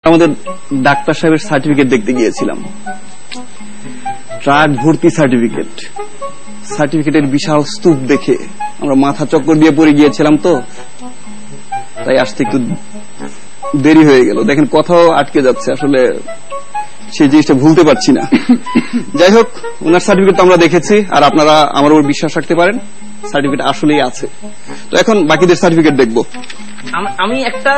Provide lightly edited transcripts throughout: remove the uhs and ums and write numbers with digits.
আমাদের ডাক্তার সাহেবের সার্টিফিকেট দেখতে গিয়েছিলাম, ট্রাক ভর্তি সার্টিফিকেটের বিশাল স্তূপ দেখে আমরা মাথা চক্কর দিয়ে পড়ে গিয়েছিলাম, তো তাই আসতে একটু দেরি হয়ে গেল। দেখেন কথাও আটকে যাচ্ছে, আসলে সেই জিনিসটা ভুলতে পারছি না। যাই হোক, ওনার সার্টিফিকেট তো আমরা দেখেছি, আর আপনারা আমার উপর বিশ্বাস রাখতে পারেন, সার্টিফিকেট আসলেই আছে। তো এখন বাকিদের সার্টিফিকেট দেখবো। আমি একটা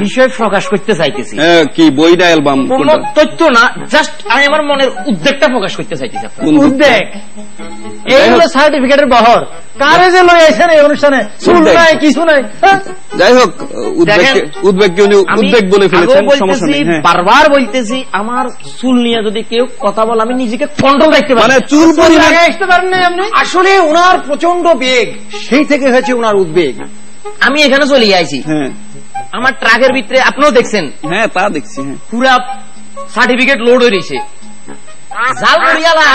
বিষয় প্রকাশ করতে চাইতেছি। কি বই না অ্যালবাম? কোন তথ্য না, জাস্ট আমি আমার মনের উদ্বেগটা প্রকাশ করতে চাইতেছি। উদ্বেগ? এই হলো সার্টিফিকেটের বহর। কারে যে লই আইছেন এই অনুষ্ঠানে? চুল নাই, কিছু নাই। যাই হোক, উদ্বেগ বলে ফেলেছেন, সমস্যা নেই। বারবার বলতেছি, আমার চুল নিয়ে যদি কেউ কথা বলে আমি নিজেকে কন্ট্রোল রাখতে পারি। মানে চুল পরিমাণ আসতে পারেন না আপনি? আসলে ওনার প্রচন্ড বেগ, সেই থেকে হয়েছে ওনার উদ্বেগ। আমি এখানে চলে আইছি, আমার ট্রাকের ভিতরে আপনিও দেখছেন। হ্যাঁ, তা দেখছি। পুরা সার্টিফিকেট লোড হয়ে রয়েছে। ঝালমুড়িয়ালা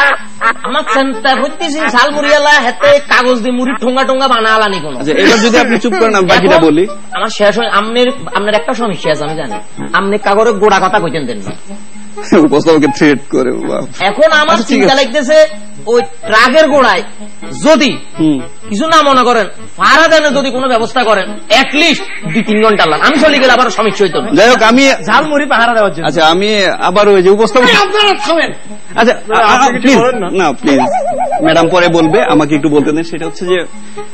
আমার চিন্তা করতেছি, ঝালমুড়িয়ালা হাতে কাগজ দিয়ে মুড়ি ঠোঙ্গা টোঙ্গা বানালানি কোন। এবার যদি আপনি চুপ করেন আমি বাকিটা বলি। আমার শেষ হয়, আপনার একটা সমস্যা আছে আমি জানি, আপনি কাগজের গোড়া কথা কইতেন দেন না, উপস্থাপককে থ্রেট করে। এখন আমার চিন্তা লাগতেছে ওই ট্রাকের গোড়ায় যদি কিছু না মনে করেন, ভাড়া দেন যদি কোনো ব্যবস্থা করেন, অ্যাটলিস্ট 2-3 ঘন্টা লাগবে। আমি চলে গেলে আবার সমস্যা হইতো না। যাই হোক, আমি ঝালমুড়ি পাহারা দেওয়ার জন্য। আচ্ছা, আমি আবার ওই যে উপস্থাপক, আপনারা থামেন। আচ্ছা প্লিজ, না প্লিজ, ম্যাডাম পরে বলবে, আমাকে একটু বলতে দেন। সেটা হচ্ছে যে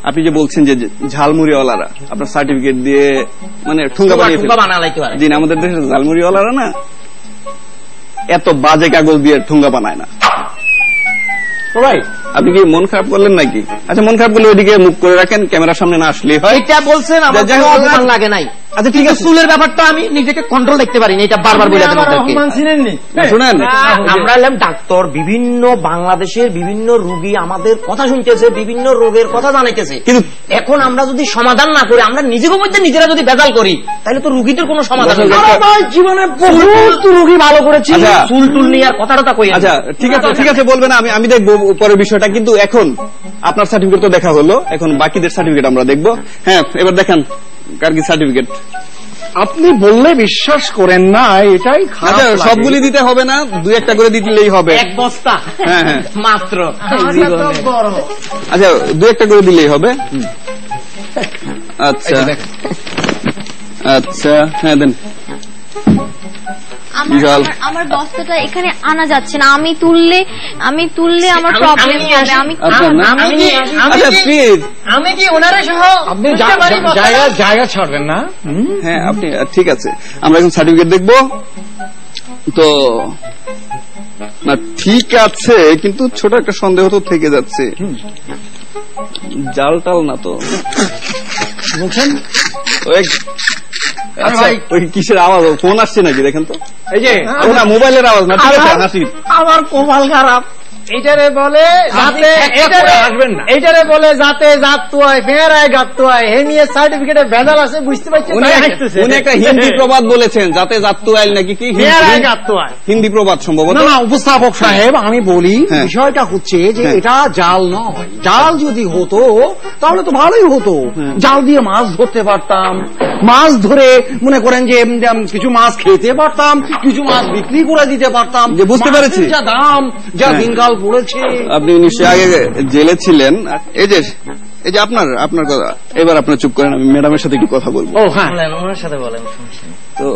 আপনি যে বলছেন যে ঝালমুড়িওয়ালারা আপনার সার্টিফিকেট দিয়ে মানে ঠুঙ্গা বানালাইতে পারে। দিন, আমাদের দেশের ঝালমুড়িওয়ালারা না এত বাজে কাগজ দিয়ে ঠুঙ্গা বানায় না। আপনি কি মন খারাপ করলেন নাকি? আচ্ছা, মন খারাপ করলে ওইদিকে মুখ করে রাখেন, ক্যামেরার সামনে না আসলে হয়। এটা বলছেন আমার ভালো লাগে নাই। আচ্ছা ঠিক আছে, চুলের ব্যাপারটা আমি নিজেকে কন্ট্রোল দেখতে পারিনি, এটা বারবার বলে দেন আপনাকে। শুনেন, আমরা হলাম ডাক্তার, বিভিন্ন বাংলাদেশের বিভিন্ন রোগী আমাদের কথা শুনতেছে, বিভিন্ন রোগের কথা জানাইতেছে, কিন্তু এখন আমরা যদি সমাধান না করি, আমরা নিজের মধ্যে নিজেরা যদি বেজাল করি, তাহলে তো রোগীদের কোনো সমাধান হবে না। জীবনে বহুত রোগী ভালো করেছি, চুল টুল নিয়ে আর কথাটা কই। আচ্ছা ঠিক আছে, বলবে না, আমি দেখবো পরের বিষয়টা। কিন্তু এখন আপনার সার্টিফিকেট তো দেখা হলো, এখন বাকিদের সার্টিফিকেট আমরা দেখবো। হ্যাঁ, এবার দেখেন কার কি সার্টিফিকেট। আপনি বললে বিশ্বাস করেন না, এটাই খারাপ। আচ্ছা, সবগুলি দিতে হবে না, 2-1টা করে দিলেই হবে। এক বস্তা মাত্র। আচ্ছা, 2-1টা করে দিলেই হবে। আচ্ছা আচ্ছা, হ্যাঁ দেন। আমার বস্তাটা এখানে আনা যাচ্ছে না, আমি তুললে আমার প্রবলেম হবে। আমি কি ওনারে সহ আপনি জায়গা ছাড়বেন না? হ্যাঁ, আপনি ঠিক আছে, আমরা এখন সার্টিফিকেট দেখবো। তো না ঠিক আছে, কিন্তু ছোট একটা সন্দেহ তো থেকে যাচ্ছে। জাল টাল না তো বলছেন? আচ্ছা, ওই কিসের আওয়াজ? ফোন আসছে নাকি দেখেন তো। এই যে না, মোবাইলের আওয়াজ না। ঠিক আছে, হাসির আমার কপাল খারাপ। এইটারে বলে যাতে জাত তুয়ায় ফেরায় গাত তুয়ায়, হে নিয়ে সার্টিফিকেটে ভেজাল আছে, বুঝতে পারছেন? উনি একটা হিন্দি প্রবাদ বলেছেন, যাতে জাত তুয়ায় নাকি কি হিন্দি প্রবাদ সম্ভবত। না, উপস্থাপক সাহেব আমি বলি, বিষয়টা হচ্ছে যে এটা জাল নয়। জাল যদি হতো তাহলে তো ভালোই হতো, জাল দিয়ে মাছ ধরতে পারতাম, মাছ ধরে মনে করেন যে কিছু মাছ খেতে পারতাম, কিছু মাছ বিক্রি করে দিতে পারতাম। যে বুঝতে পেরেছি, যা দাম, যা দিনকাল পড়েছে। আপনি নিশ্চয়ই আগে জেলে ছিলেন। এই যে আপনার কথা, এবার আপনার চুপ করেন, আমি ম্যাডামের সাথে একটু কথা বলবো। ও হ্যাঁ, ওনার সাথে বলেন। তো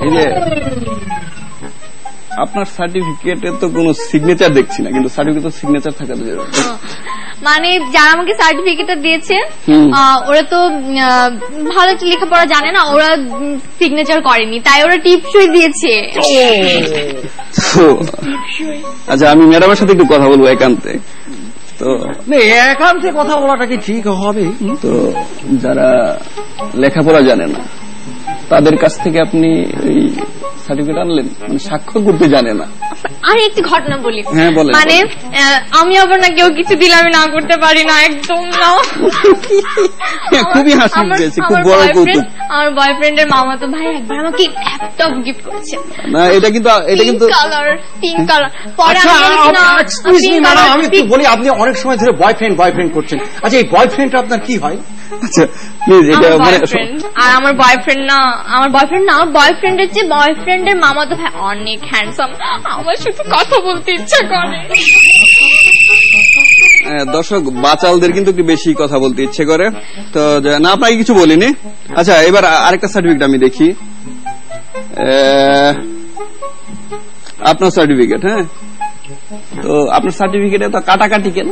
এই যে আপনার সার্টিফিকেটে তো কোনো সিগনেচার দেখছি না, কিন্তু সার্টিফিকেটে সিগনেচার থাকা জরুরি। মানে যারা আমাকে সার্টিফিকেটটা দিয়েছে ওরা তো ভালো লেখাপড়া জানে না, ওরা সিগনেচার করেনি, তাই ওরা টিপসই দিয়েছে। আচ্ছা, আমি ম্যাডামের সাথে একটু কথা বলবো একান্তে। তো একান্তে কথা বলাটা কি ঠিক হবে? তো যারা লেখাপড়া জানে না তাদের কাছ থেকে আপনি এই সার্টিফিকেট আনলেন, মানে স্বাক্ষর করতে জানে না। আর একটি ঘটনা বলি। হ্যাঁ বলেন। মানে আমি আবার না কেউ কিছু দিলে আমি না করতে পারি না, একদম না। খুবই হাসি পেয়েছে, খুব বড় কৌতুক। আমার বয়ফ্রেন্ডের মামাতো ভাই একবার আমাকে ল্যাপটপ গিফট করেছে। না, এটা কিন্তু পিঙ্ক কালার। আমি একটু বলি, আপনি অনেক সময় ধরে বয়ফ্রেন্ড করছেন। আচ্ছা, এই বয়ফ্রেন্ডটা আপনার কি হয়? আচ্ছা, প্লিজ এটা মানে আর আমার বয়ফ্রেন্ড না আমার বয়ফ্রেন্ডের চেয়ে বয়ফ্রেন্ডের মামাতো ভাই অনেক হ্যান্ডসাম। আমার শুধু কথা বলতে ইচ্ছা করে। দর্শক বাচালদের কিন্তু একটু বেশি কথা বলতে ইচ্ছে করে। তো না আপনাকে কিছু বলিনি। আচ্ছা এবার আরেকটা সার্টিফিকেট আমি দেখি। আপনার সার্টিফিকেট। হ্যাঁ, তো আপনার সার্টিফিকেটে তো কাটাকাটি কেন?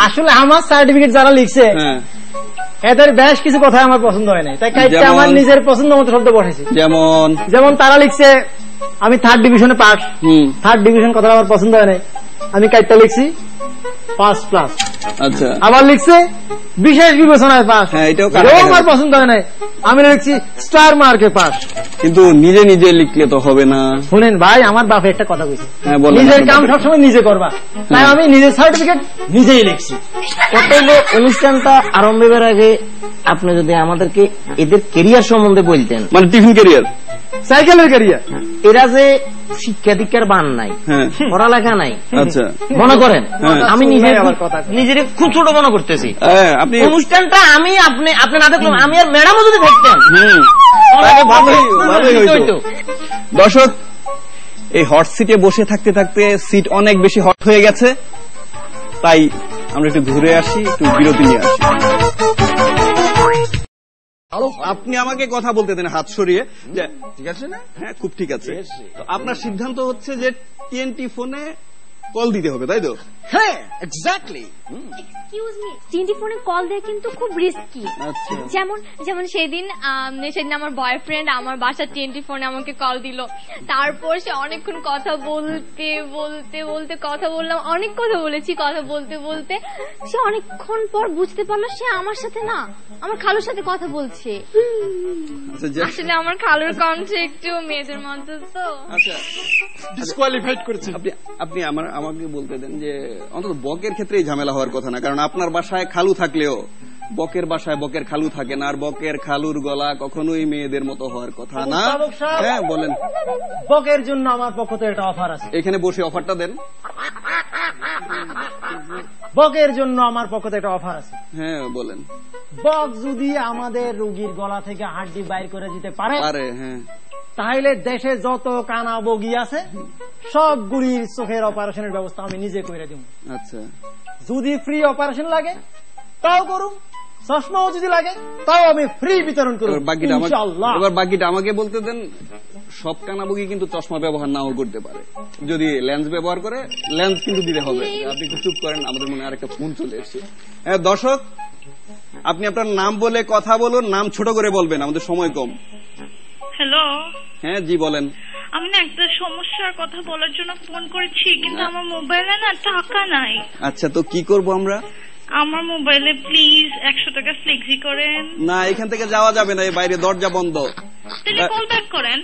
আসলে আমার সার্টিফিকেট যারা লিখছে এদের বেশ কিছু কথা আমার পছন্দ হয় নাই, তাই কাইটটা আমার নিজের পছন্দ মতো শব্দ বসাইছি। যেমন তারা লিখছে আমি 3rd ডিভিশনে পাস। 3rd ডিভিশন কথা আমার পছন্দ হয় নাই, আমি কাইটটা লিখছি 5+। আচ্ছা, আবার লিখছে বিশেষ বিবেচনায় পাস। হ্যাঁ, এটাও আমার পছন্দ হয় নাই, আমি লিখছি স্টার মার্কে পাস। কিন্তু নিজে নিজে লিখলে তো হবে না। শুনেন ভাই, আমার বাপে একটা কথা কইছে, নিজের কাম সবসময় নিজে করবা, তাই আমি নিজের সার্টিফিকেট নিজেই লিখছি। কতগুলো অনুষ্ঠানটা আরম্ভের আগে আপনি যদি আমাদেরকে এদের কেরিয়ার সম্বন্ধে বলতেন, মানে টিফিন কেরিয়ার, সাইকেলের কেরিয়ার, এরা যে শিক্ষা দীক্ষার বান নাই, পড়ালেখা নাই, আচ্ছা মনে করেন আমি নিজের খুব ছোট মনে করতেছি। অনুষ্ঠানটা আমি আপনি না দেখলাম, আমি আর ম্যাডামও যদি থাকতেন ভালোই হইতো। দর্শক, এই হট সিটে বসে থাকতে থাকতে সিট অনেক বেশি হট হয়ে গেছে, তাই আমরা একটু ঘুরে আসি, একটু বিরতি নিয়ে আসি। আপনি আমাকে কথা বলতে দেন হাত সরিয়ে। ঠিক আছে না? হ্যাঁ, খুব ঠিক আছে। তো আপনার সিদ্ধান্ত হচ্ছে যে TNT ফোনে কল দিতে হবে, তাই তো? হ্যাঁ, এক্স্যাক্টলি। এক্সকিউজ মি, TNT ফোনে কল দেয়া কিন্তু খুব রিস্কি। আচ্ছা, যেমন সেদিন আমার বয়ফ্রেন্ড আমার বাসার TNT ফোনে আমাকে কল দিল, তারপর সে অনেকক্ষণ কথা বলতে বলতে বলতে কথা বললাম, অনেক কথা বলেছি, কথা বলতে বলতে সে অনেকক্ষণ পর বুঝতে পারলো সে আমার সাথে না, আমার খালুর সাথে কথা বলছে। আসলে আমার খালুর কণ্ঠে একটু মেয়েদের মতো, তো আচ্ছা ডিসকোয়ালিফাইড করেছেন আপনি। আমাকে বলতে দেন যে অন্তত বকের ক্ষেত্রে ঝামেলা হওয়ার কথা না, কারণ আপনার বাসায় খালু থাকলেও বকের বাসায় বকের খালু থাকে না, আর বকের খালুর গলা কখনোই মেয়েদের মতো হওয়ার কথা না। হ্যাঁ বলেন। বকের জন্য আমার পক্ষ থেকে একটা অফার আছে। এখানে বসে অফারটা দেন। বকের জন্য আমার পক্ষ থেকে একটা অফার আছে। হ্যাঁ বলেন। বক যদি আমাদের রোগীর গলা থেকে হাড্ডি বাইর করে দিতে পারে, হ্যাঁ, তাহলে দেশে যত কানা বগি আছে সবগুলির চোখের অপারেশনের ব্যবস্থা আমি নিজে করে দিব। আচ্ছা, যদি ফ্রি অপারেশন লাগে তাও করুন, চশমাও যদি লাগে তাও আমি ফ্রি বিতরণ করব ইনশাআল্লাহ। এবার বাকিটা আমাকে বলতে দেন। সব কানাবগি কিন্তু চশমা ব্যবহার নাও করতে পারে, যদি লেন্স ব্যবহার করে লেন্স কিন্তু দিতে হবে। আপনি একটু চুপ করেন, আমাদের মনে আরেকটা ফোন চলে এসেছে। হ্যাঁ দর্শক, আপনি আপনার নাম বলে কথা বলুন, নাম ছোট করে বলবেন, আমাদের সময় কম। হ্যালো। হ্যাঁ জি বলেন। আমি না একটা সমস্যার কথা বলার জন্য ফোন করেছি, কিন্তু আমার মোবাইলে না টাকা নাই। আচ্ছা, তো কি করব আমরা? আমার মোবাইলে প্লিজ 100 টাকা ফ্লেক্সি করেন। না, এখান থেকে যাওয়া যাবে না, এই বাইরে দরজা বন্ধ। তাহলে কল ব্যাক করেন।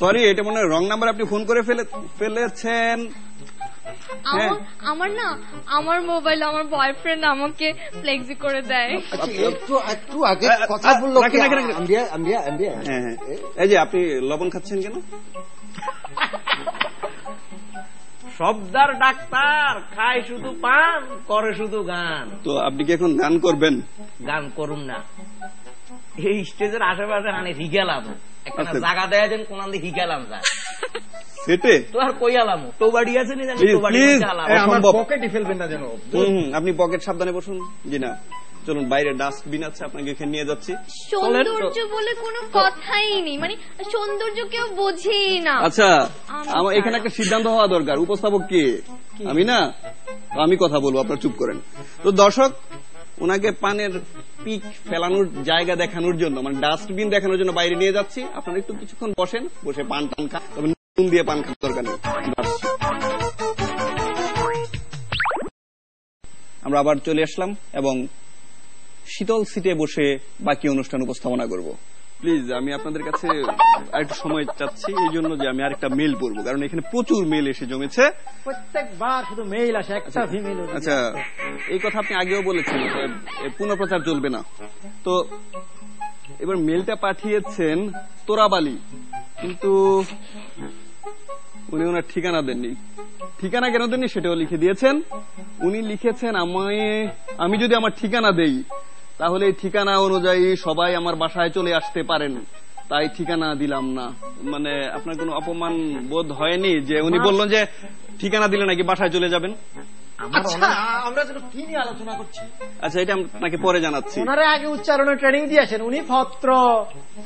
সরি, এটা মনে হয় রং নাম্বার, আপনি ফোন করে ফেলেছেন। আমার না, আমার মোবাইল আমার বয়ফ্রেন্ড আমাকে ফ্লেক্সি করে দেয়। একটু আগে কথা বললো। এই যে আপনি লবণ খাচ্ছেন কেন? শব্দার ডাক্তার, খায় শুধু পান, করে শুধু গান। তো আপনি কি এখন গান করবেন? গান করুন না, এই স্টেজের আশেপাশে মানে হিগালাম একটা জায়গা দেয় দেন, কোন দিকে হিগালাম যায় সেটে তো আর কইয়ালাম তো বাড়ি আছে নি জানি, তো বাড়ি আমার পকেটে ফেলবেন না যেন। আপনি পকেট সাবধানে বসুন। জি না, চলুন, বাইরে ডাস্টবিন আছে, আপনাকে এখানে নিয়ে যাচ্ছি। সৌন্দর্য বলে কোনো কথাই নেই, মানে সৌন্দর্য কেউ বোঝেই না। আচ্ছা, আমার এখানে একটা সিদ্ধান্ত হওয়া দরকার। উপস্থাপক কে? আমি না, আমি কথা বলবো, আপনারা চুপ করেন। তো দর্শক, ওনাকে পানের পিক ফেলানোর জায়গা দেখানোর জন্য, মানে ডাস্টবিন দেখানোর জন্য বাইরে নিয়ে যাচ্ছি। আপনারা একটু কিছুক্ষণ বসেন, বসে পান টান খান, তবে নুন দিয়ে পান খাওয়ার দরকার নেই। আমরা আবার চলে আসলাম এবং শীতল সিটে বসে বাকি অনুষ্ঠান উপস্থাপনা করব। প্লিজ, আমি আপনাদের কাছে আরেকটু সময় চাচ্ছি, এই জন্য যে আমি আরেকটা মেল পড়বো, কারণ এখানে প্রচুর মেল এসে জমেছে। প্রত্যেকবার শুধু মেইল আসে, একটা ফিমেল। আচ্ছা, এই কথা আপনি আগেও বলেছেন, পুনঃপ্রচার চলবে না। তো এবার মেলটা পাঠিয়েছেন তোরাবালি, কিন্তু উনি ওনার ঠিকানা দেননি। ঠিকানা কেন দেননি সেটাও লিখে দিয়েছেন। উনি লিখেছেন আমি যদি আমার ঠিকানা দেই তাহলে ঠিকানা অনুযায়ী সবাই আমার বাসায় চলে আসতে পারেন, তাই ঠিকানা দিলাম না। মানে আপনার কোনো অপমান বোধ হয়নি যে উনি বললেন যে ঠিকানা দিলে নাকি বাসায় চলে যাবেন? আমরা যেন কি নিয়ে আলোচনা করছি? আচ্ছা, এটা আপনাকে পরে জানাচ্ছি। ওনারা আগে উচ্চারণের ট্রেনিং দিয়ে আসেন। উনি পত্র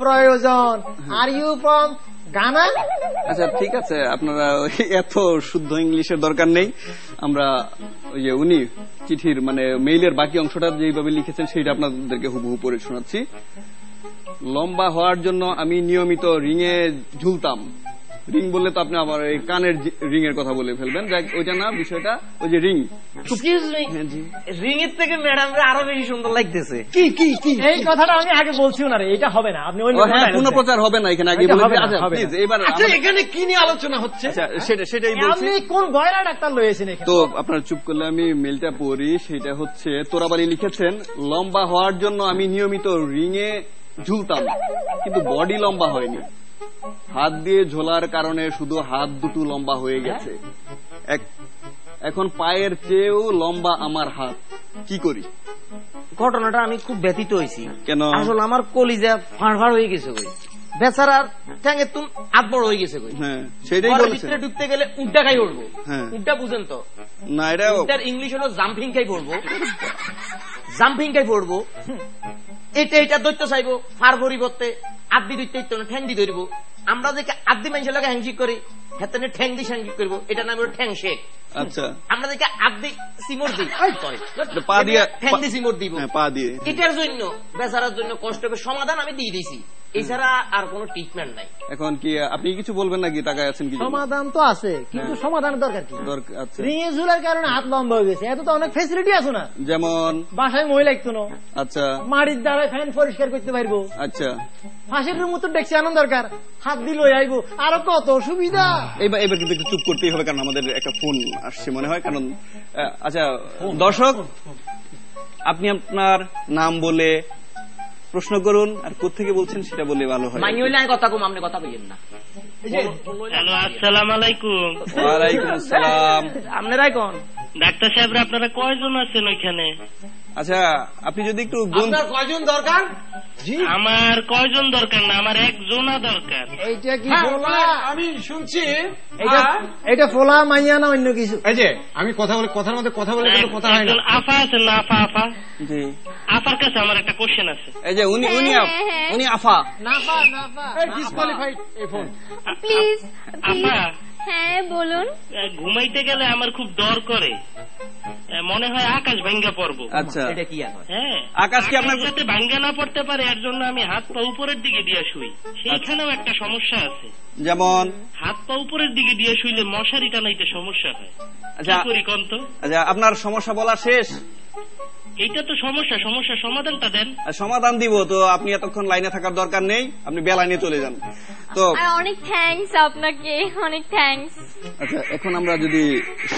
প্রয়োজন, আর ইউ ফ্রম গানা। আচ্ছা ঠিক আছে, আপনারা এত শুদ্ধ ইংলিশের দরকার নেই। আমরা ওই যে উনি চিঠির মানে মেইলের বাকি অংশটা যেভাবে লিখেছেন সেইটা আপনাদেরকে হুবহু পড়ে শোনাচ্ছি। লম্বা হওয়ার জন্য আমি নিয়মিত রিংয়ে ঝুলতাম। রিং বললে তো আপনি আবার এই কানের রিং এর কথা বলে ফেলবেন, যাই ওইটা না, বিষয়টা ওই যে রিং। রিং এর থেকে ম্যাডামরা আরো বেশি সুন্দর লাগতেছে। কি কি কি এই কথাটা আমি আগে বলছি না রে, এটা হবে না। আপনি পুনঃপ্রচার হবে না এখানে, আগে বলে আচ্ছা প্লিজ এবার এখানে কি নিয়ে আলোচনা হচ্ছে? আচ্ছা সেটাই বলছি। আপনি কোন বয়রা ডাক্তার লয়েছেন এখানে? তো আপনারা চুপ করলে আমি মেলটা পড়ি। সেটা হচ্ছে তোরাবাড়ি লিখেছেন, লম্বা হওয়ার জন্য আমি নিয়মিত রিংয়ে ঝুলতাম, কিন্তু বডি লম্বা হয়নি। হাত দিয়ে ঝোলার কারণে শুধু হাত দুটো লম্বা হয়ে গেছে। এখন পায়ের চেয়েও লম্বা আমার হাত, কি করি? ঘটনাটা আমি খুব ব্যথিত হয়েছি। কেন? আসলে আমার কলিজা ফাড় হয়ে গেছে কই, বেচারার ঠ্যাঙের তুম হাত বড় হয়ে গেছে কই। হ্যাঁ সেটাই বলেছেন। ভিতরে ঢুকতে গেলে উড্ডা খাই পড়বো। হ্যাঁ উড্ডা বুঝেন তো? না, এটা উড্ডার ইংলিশ হলো জাম্পিং খাই পড়বো। জাম্পিং খাই পড়বো, এটা দৈত্য চাইবো ফার পরিবর্তে আদি দৈত্য ঠ্যাং দি ধরবো। আমরা যে আদি মানুষের লোক হ্যাংশিক করি, হেতনে ঠ্যাং দি হ্যাংশিক করবো, এটা নাম হলো ঠ্যাং শেক। আচ্ছা, আমরা যে আদি সিমর দিই, পা দিয়ে ঠ্যাং দি সিমর দিব, পা দিয়ে। এটার জন্য বেচারার জন্য কষ্ট হবে, সমাধান আমি দিয়ে দিয়েছি, এছাড়া আর কোনো ট্রিটমেন্ট নাই। এখন কি আপনি কিছু বলবেন নাকি? টাকায় আছেন কি? সমাধান তো আছে, কিন্তু সমাধানের দরকার কি? আচ্ছা, রিঙে ঝুলার কারণে হাত লম্বা হয়ে গেছে, এত তো অনেক ফেসিলিটি আছে না? যেমন বাসায় মই লাগতো না, আচ্ছা, মাড়ির দ্বারা ফ্যান পরিষ্কার করতে পারবো, আচ্ছা, ফাঁসের মতো ডেকছি আনন্দ দরকার, হাত দিল আইবো, আরো কত সুবিধা। এবার কিন্তু একটু চুপ করতেই হবে, কারণ আমাদের একটা ফোন আসছে মনে হয়। কারণ আচ্ছা দর্শক, আপনি আপনার নাম বলে প্রশ্ন করুন, আর কোত্থেকে বলছেন সেটা বলে ভালো হয়। কথা কম, আপনি কথা বললেন না। হ্যালো, আসসালামু আলাইকুম। ওয়ালাইকুম আসসালাম। আপনারাই কোন ডাক্তার সাহেবরা আপনারা কয়জন আছেন ওইখানে? আচ্ছা, আপনি যদি একটু আপনার কয়জন দরকার? আমার কয়জন দরকার না, আমার একজনা দরকার। এইটা কি ফোলা? আমি শুনছি এটা ফোলা মাইয়া না অন্য কিছু? এই যে আমি কথা বলে, কথার মধ্যে কথা বলে কিন্তু কথা হয় না। আফা আছেন না? আফা জি, আফার কাছে আমার একটা কোশ্চেন আছে। এই যে উনি আফা নাফা ডিসকোয়ালিফাইড এই ফোন। প্লিজ আফা, হ্যাঁ বলুন। ঘুমাইতে গেলে আমার খুব ডর করে, মনে হয় আকাশ ভাঙ্গা পড়বো। আচ্ছা, এটা কি আর? হ্যাঁ, আকাশ কি আপনার যাতে ভাঙ্গা না পড়তে পারে এর জন্য আমি হাত পা উপরের দিকে দিয়ে শুই। সেইখানেও একটা সমস্যা আছে। যেমন হাত পা উপরের দিকে দিয়ে শুইলে মশারি টানাইতে সমস্যা হয়। আচ্ছা, কি করি কন্ত? আচ্ছা, আপনার সমস্যা বলা শেষ? এইটা তো সমস্যা সমাধানটা দেন। সমাধান দিব তো, আপনি এতক্ষণ লাইনে থাকার দরকার নেই, আপনি বেলাইনে চলে যান তো। অনেক থ্যাঙ্কস আপনাকে, অনেক থ্যাঙ্কস। আচ্ছা, এখন আমরা যদি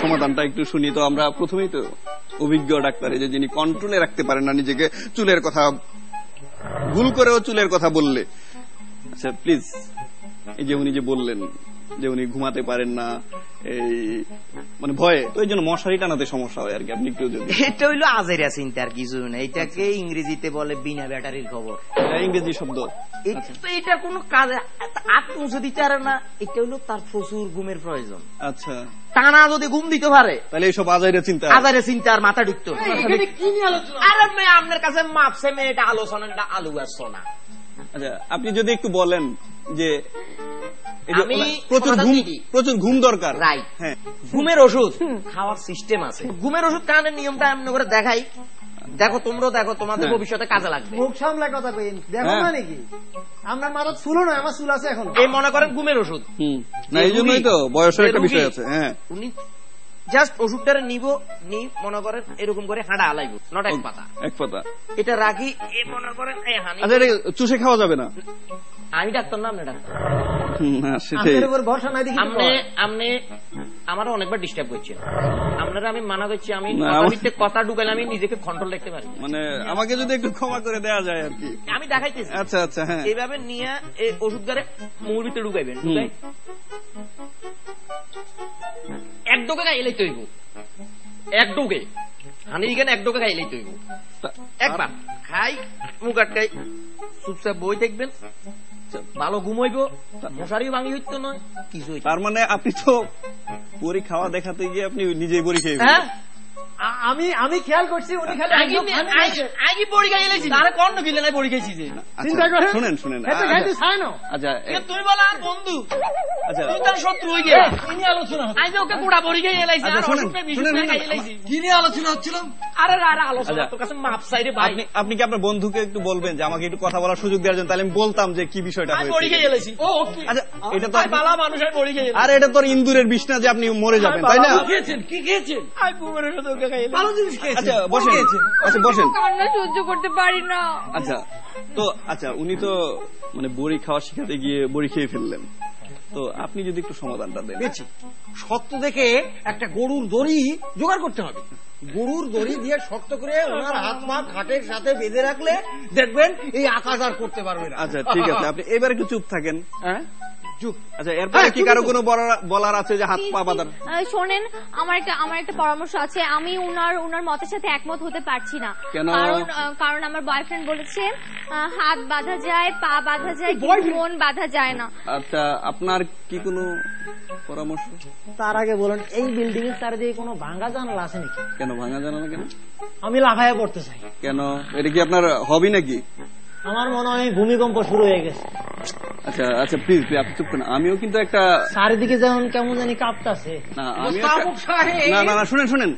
সমাধানটা একটু শুনি তো। আমরা প্রথমেই তো অভিজ্ঞ ডাক্তার, যে যিনি কন্ট্রোলে রাখতে পারেন না নিজেকে, চুলের কথা ভুল করেও চুলের কথা বললে। আচ্ছা প্লিজ, এই যে উনি যে বললেন যে উনি ঘুমাতে পারেন না এই মানে ভয়ে, তো এই জন্য মশারি টানাতে সমস্যা হয় আর কি। আপনি একটু যদি, এটা হইলো আজেরা চিন্তা আর কিছু না, এটাকে ইংরেজিতে বলে বিনা ব্যাটারির খবর, ইংরেজি শব্দ। তো এটার কোনো কাজে আট পৌঁছে দিতে পারে না। এটা হইলো তার প্রচুর ঘুমের প্রয়োজন। আচ্ছা, টানা যদি ঘুম দিতে পারে তাহলে এইসব আজাইরা চিন্তা, আজারে চিন্তা আর মাথা ঢুকতো। আরে মেয়ে আপনার কাছে মাপছে মেয়ে, এটা আলোচনাটা আলু আর সোনা। আচ্ছা, আপনি যদি একটু বলেন যে আমি প্রচুর ঘুম দরকার। রাইট, হ্যাঁ, ঘুমের ওষুধ খাওয়ার সিস্টেম আছে। ঘুমের ওষুধ খাওয়ানোর নিয়মটা এমন করে দেখাই, দেখো তোমরাও দেখো, তোমাদের ভবিষ্যতে কাজে লাগবে। মুখ সামলা কথা কইন, দেখো না নাকি আমরা মারাত চুল না, আমার চুল আছে এখন। এই মনে করেন ঘুমের ওষুধ, না এই জন্যই তো বয়সের একটা বিষয় আছে। হ্যাঁ, উনি জাস্ট ওষুধটা নিব, মনে করেন এরকম করে হাঁটা আলাইব, নট এক পাতা, এটা রাখি, মনে করেন এই হানি। আচ্ছা, এটা চুষে খাওয়া যাবে না? আমি ডাক্তার না, আপনি ডাক্তার। আপনি আমার অনেকবার ডিস্টার্ব করছেন, আপনারা আমি মানা করছি, আমি কথা ঢুকালে আমি নিজেকে কন্ট্রোল রাখতে পারি। মানে আমাকে যদি একটু ক্ষমা করে দেওয়া যায় আর কি। আমি দেখাইতেছি। আচ্ছা আচ্ছা, হ্যাঁ, এইভাবে নিয়ে এই ওষুধ গারে মুহুর ভিতরে ঢুকাইবেন, এক দোকানে এলেই তৈব, এক ডোকে হানি এখানে এক ডোকে খাইলেই তৈব একবার খাই মুখ আটকাই চুপচাপ বই দেখবেন ভালো ঘুমাইব মশারি ভাঙি হইতো নয় কিছু। তার মানে আপনি তো বড়ি খাওয়া দেখাতে গিয়ে আপনি নিজেই বড়ি খেয়ে আমি খেয়াল করছি উনি খালি আগে বড়ি খাই এলাইছি তারা কর্ণ গিলে নাই বড়ি খাইছি যে শুনেন শুনেন আচ্ছা তুই বল আর বন্ধু আচ্ছা তুই তার শত্রু হয়ে গেল কি নিয়ে আলোচনা হচ্ছে আজ ওকে পোড়া বড়ি খাই এলাইছি আর অসুখে বিশুখে খাই এলাইছি কি নিয়ে আলোচনা হচ্ছিল আরে আলোচনা তোর কাছে মাপ চাইরে ভাই আপনি কি আপনার বন্ধুকে একটু বলবেন যে আমাকে একটু কথা বলার সুযোগ দেওয়ার জন্য, তাহলে আমি বলতাম যে কি বিষয়টা হয়েছে। বড়ি খাই এলাইছি ও আচ্ছা এটা তো বালা মানুষ আর বড়ি খাই আর এটা তো ইন্দুরের বিষ না যে আপনি মরে যাবেন, তাই না? কি খেয়েছেন আই বুমের সাথে ওকে খাই ভালো জিনিস খেয়েছেন। আচ্ছা বসেন, আচ্ছা বসেন। কান্না সহ্য করতে পারি না। আচ্ছা তো আচ্ছা উনি তো মানে বড়ি খাওয়া শিখাতে গিয়ে বড়ি খেয়ে ফেললেন, তো আপনি যদি একটু সমাধানটা দেন। শক্ত দেখে একটা গরুর দড়ি জোগাড় করতে হবে। গরুর দড়ি দিয়ে শক্ত করে ওনার হাত পা খাটের সাথে বেঁধে রাখলে দেখবেন এই আকাশ আর করতে পারবে না। আচ্ছা ঠিক আছে, আপনি এবার একটু চুপ থাকেন। হ্যাঁ চুপ। আচ্ছা এরপরে কি কারো কোনো বলার আছে যে হাত পা বাঁধার? শোনেন, আমার একটা পরামর্শ আছে। আমি উনার মতের সাথে একমত হতে পারছি না। কেন? কারণ আমার বয়ফ্রেন্ড বলেছে হাত বাঁধা যায়, পা বাঁধা যায়, মন বাঁধা যায় না। আচ্ছা আপনার কি কোনো পরামর্শ? তার আগে বলেন এই বিল্ডিং এর চারিদিকে কোনো ভাঙা জানালা আছে নাকি? কেন ভাঙা জানালা কেন? আমি লাফাইয়া পড়তে চাই। কেন, এটা কি আপনার হবি নাকি? আমার মনে হয় ভূমিকম্প শুরু হয়ে গেছে। আচ্ছা আচ্ছা প্লিজ আপনি চুপ করুন, আমিও কিন্তু একটা চারিদিকে যেমন কেমন জানি কাঁপতাছে। না না শুনেন,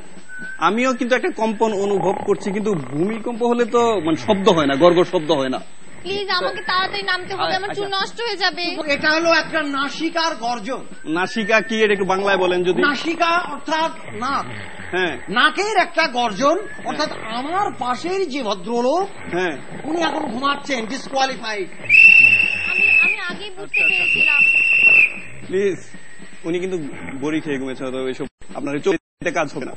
আমিও কিন্তু একটা কম্পন অনুভব করছি, কিন্তু ভূমিকম্প হলে তো মানে শব্দ হয় না, গড়গড় শব্দ হয় না। প্লিজ আমাকে তাড়াতাড়ি নামতে হবে, আমার চুল নষ্ট হয়ে যাবে। এটা হলো একটা নাসিকার গর্জন। নাসিকা কি, এটা একটু বাংলায় বলেন যদি। নাসিকা অর্থাৎ নাক। হ্যাঁ নাকের একটা গর্জন, অর্থাৎ আমার পাশের যে ভদ্রলোক হ্যাঁ উনি এখন ঘুমাচ্ছেন, ডিসকোয়ালিফাইড। আমি আগেই বুঝতে পেরেছিলাম। প্লিজ উনি কিন্তু বড়ি খেয়ে ঘুমেছে, তো এইসব আপনার চোখে কাজ হবে না।